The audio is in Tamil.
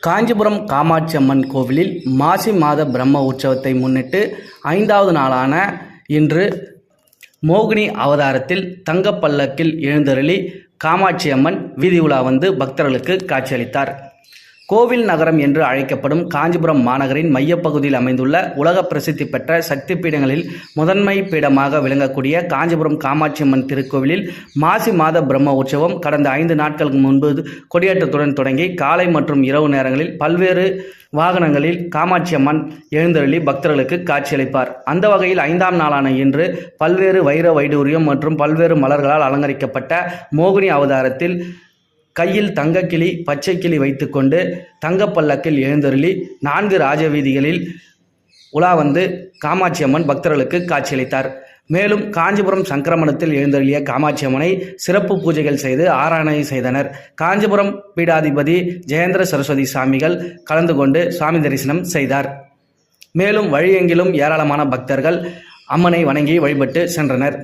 காஞ்சிபுரம் காமாட்சி அம்மன் கோவிலில் மாசி மாத பிரம்ம உற்சவத்தை முன்னிட்டு 5வது நாளான இன்று மோகினி அவதாரத்தில் தங்கப்பல்லக்கில் எழுந்தருளி காமாட்சி அம்மன் வீதி உலா வந்து பக்தர்களுக்கு காட்சியளித்தார். கோவில் நகரம் என்று அழைக்கப்படும் காஞ்சிபுரம் மாநகரின் மையப்பகுதியில் அமைந்துள்ள உலக பிரசித்தி பெற்ற சக்தி பீடங்களில் முதன்மை பீடமாக விளங்கக்கூடிய காஞ்சிபுரம் காமாட்சி அம்மன் திருக்கோவிலில் மாசி மாத பிரம்ம உற்சவம் கடந்த 5 நாட்களுக்கு முன்பு கொடியேற்றத்துடன் தொடங்கி காலை மற்றும் இரவு நேரங்களில் பல்வேறு வாகனங்களில் காமாட்சி அம்மன் எழுந்தருளி பக்தர்களுக்கு காட்சியளிப்பார். அந்த வகையில் 5ஆம் நாளான இன்று பல்வேறு வைர வைடூரியம் மற்றும் பல்வேறு மலர்களால் அலங்கரிக்கப்பட்ட மோகினி அவதாரத்தில் கையில் தங்கக்கிளி பச்சை கிளி வைத்துக்கொண்டு தங்கப்பல்லக்கில் எழுந்தருளி 4 ராஜவீதிகளில் உலா வந்து காமாட்சி அம்மன் பக்தர்களுக்கு காட்சியளித்தார். மேலும் காஞ்சிபுரம் சங்கிரமணத்தில் எழுந்தருளிய காமாட்சி அம்மனை சிறப்பு பூஜைகள் செய்து ஆராதனை செய்தனர். காஞ்சிபுரம் பீடாதிபதி ஜெயேந்திர சரஸ்வதி சாமிகள் கலந்து கொண்டு சுவாமி தரிசனம் செய்தார். மேலும் வழியெங்கிலும் ஏராளமான பக்தர்கள் அம்மனை வணங்கி வழிபட்டு சென்றனர்.